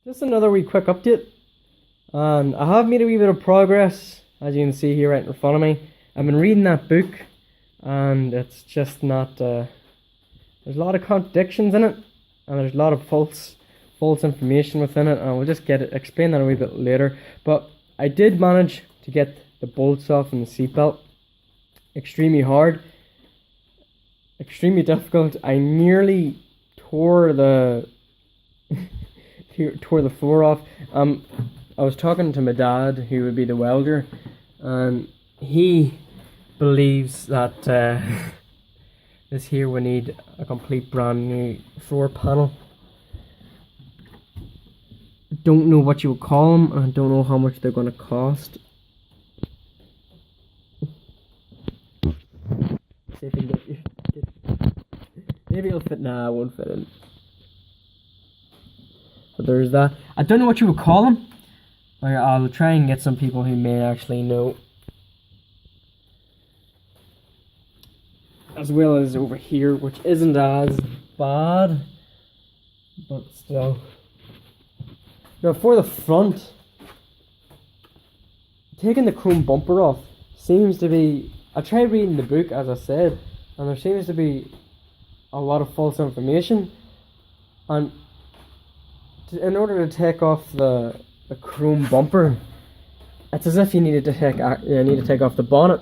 Just another wee quick update, and I have made a wee bit of progress, as you can see here right in front of me. I've been reading that book, and it's just not, there's a lot of contradictions in it, and there's a lot of false information within it, and we'll just explain that a wee bit later. But I did manage to get the bolts off in the seatbelt. Extremely hard, extremely difficult. I nearly tore the floor off. I was talking to my dad, who would be the welder, and he believes that this here would need a complete brand new floor panel. Don't know what you would call them, and I don't know how much they're going to cost. See if I can get maybe it'll fit. Nah, it won't fit in. But there's that. I don't know what you would call them. I'll try and get some people who may actually know. As well as over here, which isn't as bad, but still. Now for the front, taking the chrome bumper off seems to be. I tried reading the book, as I said, and there seems to be a lot of false information. And in order to take off the chrome bumper, it's as if you need to take off the bonnet,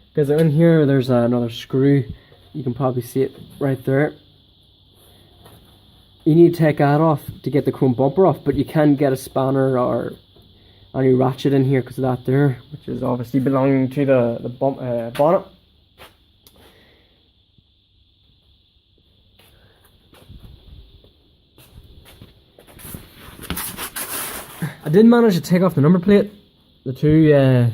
because in here there's another screw. You can probably see it right there. You need to take that off to get the chrome bumper off, but you can get a spanner or any ratchet in here because of that there, which is obviously belonging to the bonnet. I did manage to take off the number plate, the two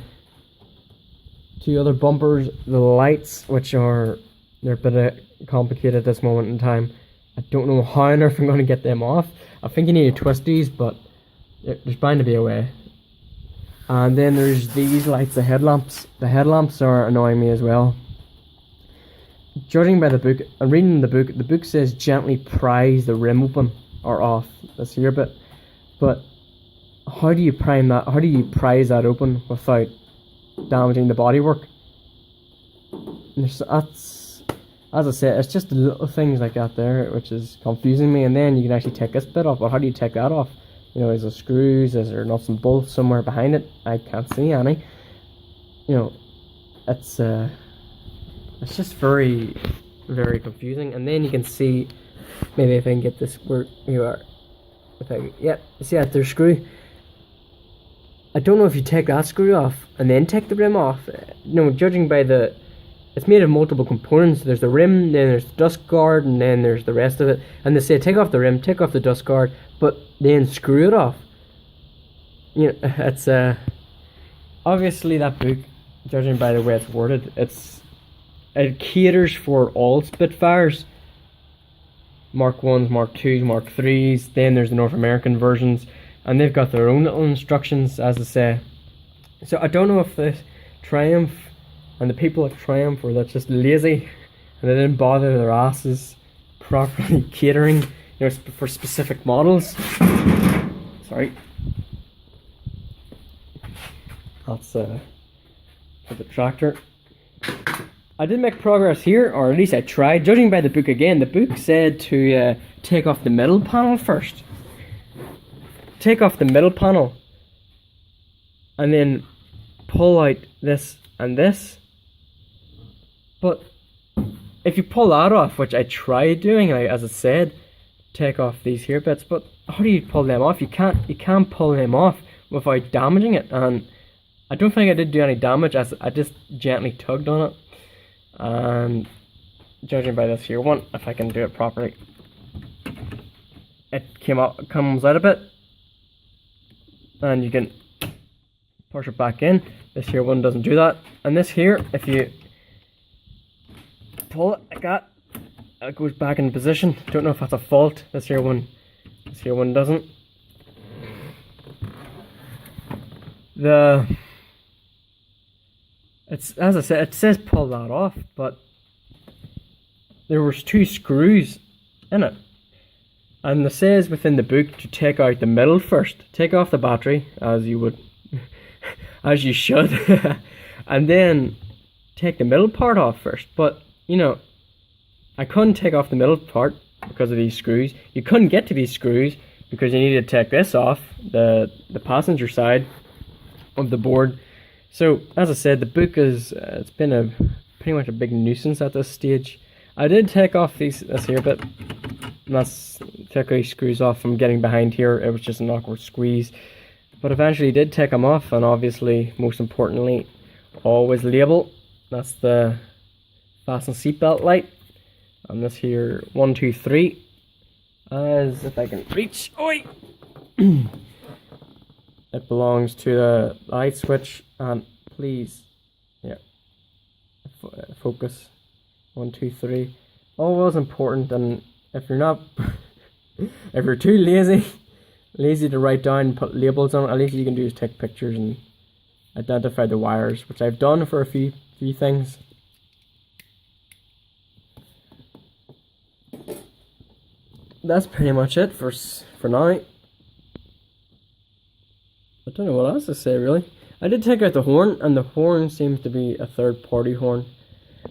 other bumpers, the lights, which they're a bit complicated at this moment in time. I don't know how on earth I'm going to get them off. I think you need to twist these, but there's bound to be a way. And then there's these lights, the headlamps. The headlamps are annoying me as well. Judging by the book, I'm reading the book says gently prise the rim open or off, this here bit. But how do you prime that? How do you prise that open without damaging the bodywork? That's, as I said, it's just little things like that there which is confusing me. And then you can actually take this bit off. But how do you take that off? You know, is there screws? Is there nuts and bolts somewhere behind it? I can't see any. You know, it's just very, very confusing. And then you can see, maybe if I can get this where you are. Yep, see that there's screw. I don't know if you take that screw off and then take the rim off. No, judging by it's made of multiple components. There's the rim, then there's the dust guard, and then there's the rest of it. And they say take off the rim, take off the dust guard, but then screw it off. You know, it's obviously that book, judging by the way it's worded, it caters for all Spitfires. Mark 1s, Mark 2s, Mark 3s, then there's the North American versions, and they've got their own little instructions, as I say. So I don't know if the Triumph and the people at Triumph were just lazy and they didn't bother their asses properly catering, you know, for specific models. Sorry. That's for the tractor. I did make progress here, or at least I tried. Judging by the book again, the book said to take off the middle panel first. Take off the middle panel and then pull out this and this. But if you pull that off, which I tried doing, as I said, take off these here bits, but how do you pull them off? You can't pull them off without damaging it, and I don't think I did do any damage, as I just gently tugged on it. And judging by this here one, if I can do it properly, it comes out a bit, and you can push it back in. This here one doesn't do that, and this here, if you pull it like that, it goes back in position. Don't know if that's a fault. This here one doesn't. It's, as I said, it says pull that off, but there was two screws in it. And it says within the book to take out the middle first. Take off the battery, as you would, as you should, and then take the middle part off first. But you know, I couldn't take off the middle part because of these screws. You couldn't get to these screws because you needed to take this off, the passenger side of the board. So as I said, the book is it's been a pretty much a big nuisance at this stage. I did take off this here bit, and that's took these screws off from getting behind here. It was just an awkward squeeze, but eventually did take them off. And obviously, most importantly, always label. That's the fasten seatbelt light. And this here 1, 2, 3, as if I can reach. Oi! It belongs to the light switch. And please, yeah, focus. 1, 2, 3. Always important. And if you're not, if you're too lazy to write down and put labels on it, at least you can do is take pictures and identify the wires, which I've done for a few things. That's pretty much it for now. I don't know what else to say really. I did take out the horn, and the horn seems to be a third-party horn.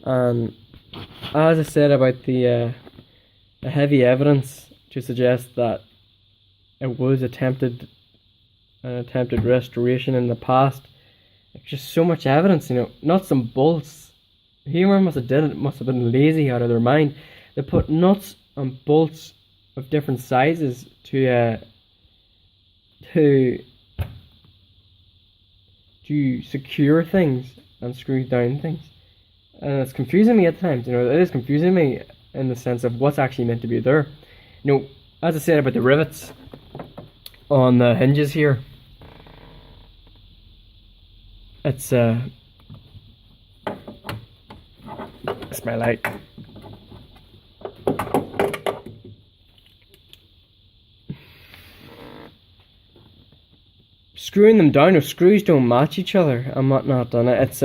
As I said about the heavy evidence to suggest that it was attempted restoration in the past. It's just so much evidence, you know. Nuts and bolts. Whoever must have did it must have been lazy out of their mind. They put nuts and bolts of different sizes to secure things and screw down things, and it's confusing me at times. You know, it is confusing me in the sense of what's actually meant to be there. You know, as I said about the rivets on the hinges here, it's my light. Screwing them down, if screws don't match each other and whatnot, and it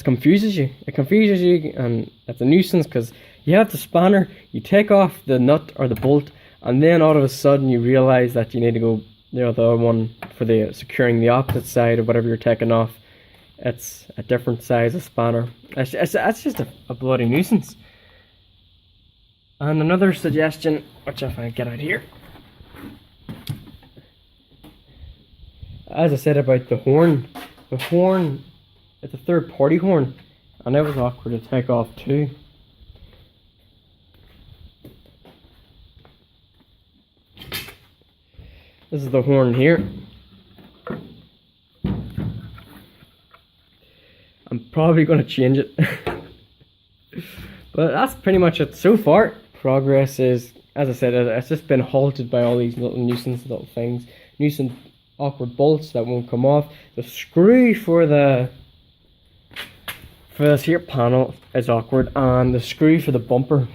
confuses you. It confuses you, and it's a nuisance because you have the spanner, you take off the nut or the bolt, and then all of a sudden you realize that you need to go the other one for the securing the opposite side of whatever you're taking off. It's a different size of spanner. It's just a bloody nuisance. And another suggestion, which if I get out here, as I said about the horn, it's a third-party horn, and it was awkward to take off too. This is the horn here. I'm probably going to change it. But that's pretty much it so far. Progress is, as I said, it's just been halted by all these little nuisance little things. Nuisance awkward bolts that won't come off. The screw for this here panel is awkward, and the screw for the bumper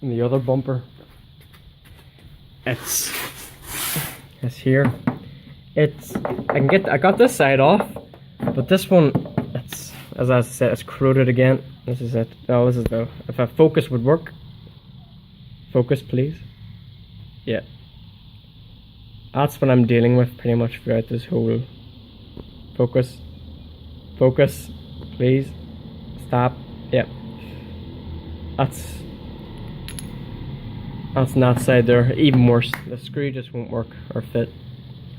and the other bumper, it's here. I got this side off, but this one, it's, as I said, it's corroded again. This is it. Oh, this is the, if a focus would work. Focus, please. Yeah. That's what I'm dealing with pretty much throughout this whole. Focus. Focus, please. Stop. Yeah. That's on that side there. Even worse. The screw just won't work or fit.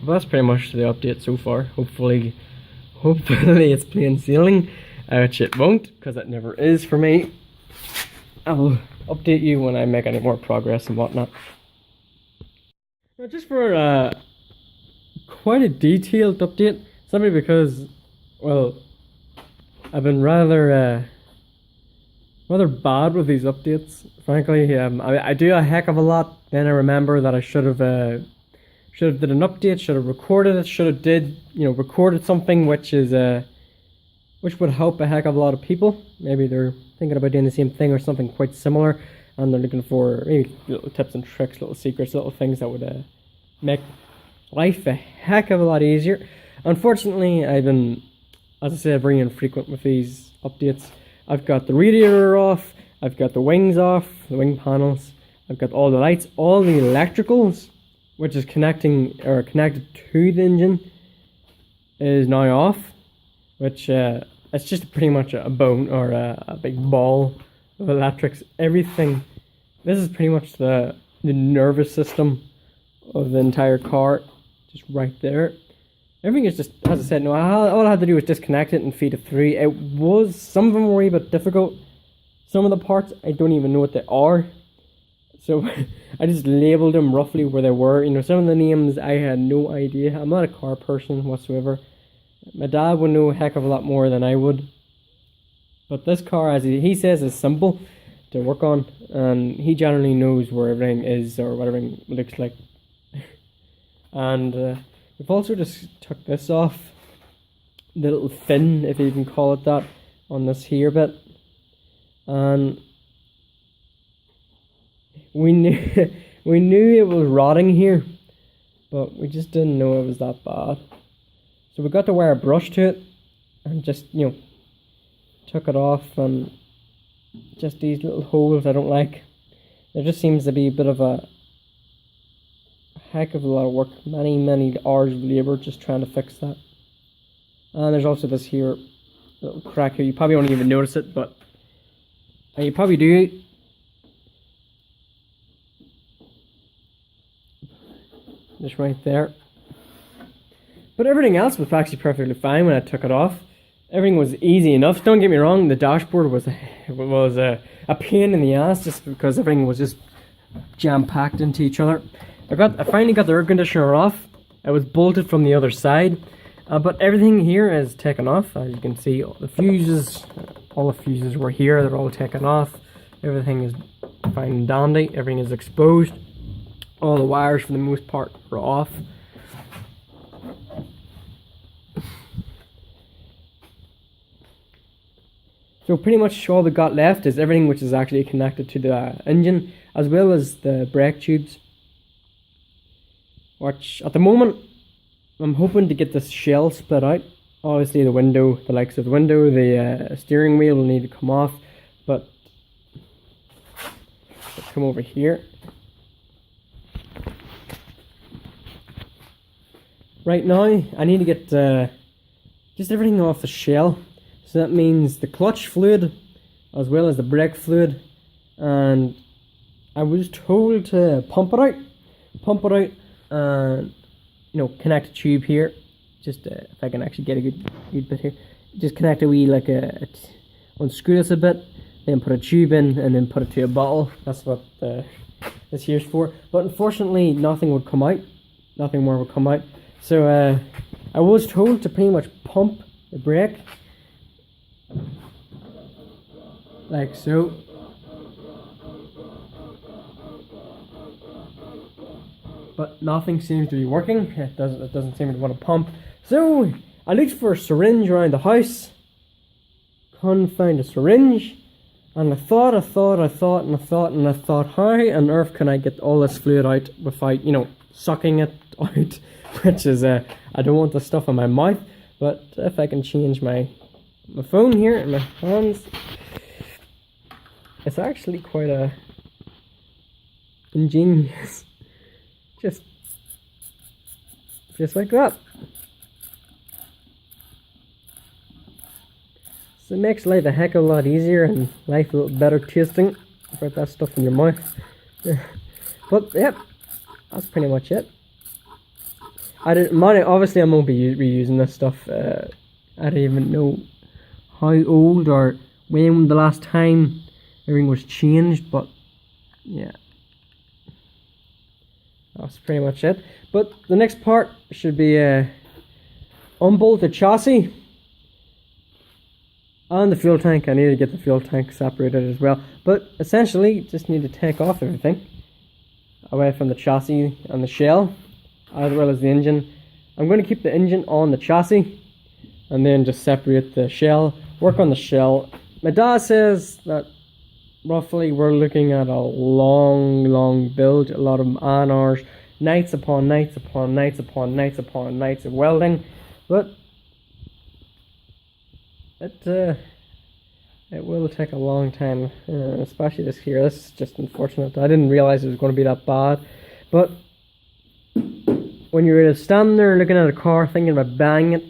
But that's pretty much the update so far. Hopefully it's plain sailing. Which it won't, because it never is for me. I'll update you when I make any more progress and whatnot. Just for quite a detailed update, simply because, well, I've been rather bad with these updates. Frankly, I do a heck of a lot. Then I remember that I should have did an update, should have recorded it, recorded something which is which would help a heck of a lot of people. Maybe they're thinking about doing the same thing or something quite similar, and they're looking for maybe little tips and tricks, little secrets, little things that would make life a heck of a lot easier. Unfortunately, I've been, as I said, very infrequent with these updates. I've got the radiator off, I've got the wings off, the wing panels, I've got all the lights, all the electricals, which is connected to the engine, is now off, which it's just pretty much a bone or a big ball of electrics. Everything. This is pretty much the nervous system of the entire car, just right there. Everything is just, as I said, no. All I had to do was disconnect it and feed it through. It was, some of them were a bit difficult. Some of the parts I don't even know what they are. So I just labeled them roughly where they were. You know, some of the names I had no idea. I'm not a car person whatsoever. My dad would know a heck of a lot more than I would. But this car, as he says, is simple to work on, and he generally knows where everything is or what everything looks like. And we've also just took this off, the little fin, if you can call it that, on this here bit. And we knew it was rotting here, but we just didn't know it was that bad. So we got to wire a brush to it and just, you know, took it off, and just these little holes I don't like. There just seems to be a bit of a heck of a lot of work, many hours of labour just trying to fix that. And there's also this here little crack here. You probably won't even notice it, but you probably do. Just right there. But everything else was actually perfectly fine when I took it off. Everything was easy enough. Don't get me wrong, the dashboard was a pain in the ass just because everything was just jam-packed into each other. I finally got the air conditioner off. It was bolted from the other side. But everything here is taken off. As you can see, all the fuses were here. They're all taken off. Everything is fine and dandy. Everything is exposed. All the wires, for the most part, are off. So pretty much all we got left is everything which is actually connected to the engine, as well as the brake tubes. Which, at the moment, I'm hoping to get this shell split out. Obviously the window, the likes of the window, the steering wheel will need to come off, but let's come over here. Right now, I need to get just everything off the shell. So that means the clutch fluid, as well as the brake fluid. And I was told to pump it out, and you know, connect a tube here. Just if I can actually get a good bit here. Just connect a wee, like unscrew this a bit, then put a tube in, and then put it to a bottle. That's what this here's for. But unfortunately, nothing would come out. Nothing more would come out. So I was told to pretty much pump the brake, like so. But nothing seems to be working. It doesn't seem to want to pump. So I looked for a syringe around the house. Couldn't find a syringe. And I thought, how on earth can I get all this fluid out without, you know, sucking it out? Which is, I don't want the stuff in my mouth. But if I can change my phone here in my hands, it's actually quite ingenious. Just like that. So it makes life a heck of a lot easier and life a little better tasting without that stuff in your mouth. But yep, that's pretty much it. Obviously I won't be reusing this stuff. I don't even know how old or when the last time everything was changed, but yeah. That's pretty much it. But the next part should be unbolt the chassis and the fuel tank. I need to get the fuel tank separated as well. But essentially, just need to take off everything away from the chassis and the shell, as well as the engine. I'm going to keep the engine on the chassis and then just separate the shell, work on the shell. My dad says that roughly we're looking at a long build, a lot of man-hours, nights upon nights upon nights upon nights upon nights of welding. But it It will take a long time, especially this here. This is just unfortunate. I didn't realize it was going to be that bad. But when you're standing there looking at a car thinking about buying it,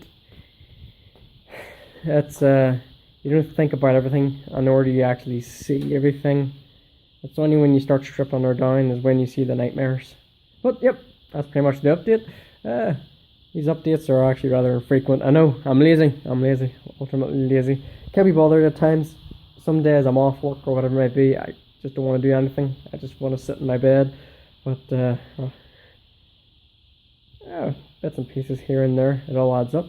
it's you don't think about everything, nor do you actually see everything. It's only when you start stripping her down is when you see the nightmares. But yep, that's pretty much the update. These updates are actually rather infrequent. I know, I'm lazy, ultimately lazy. Can't be bothered at times. Some days I'm off work or whatever it might be, I just don't want to do anything. I just want to sit in my bed. But bits and pieces here and there, it all adds up.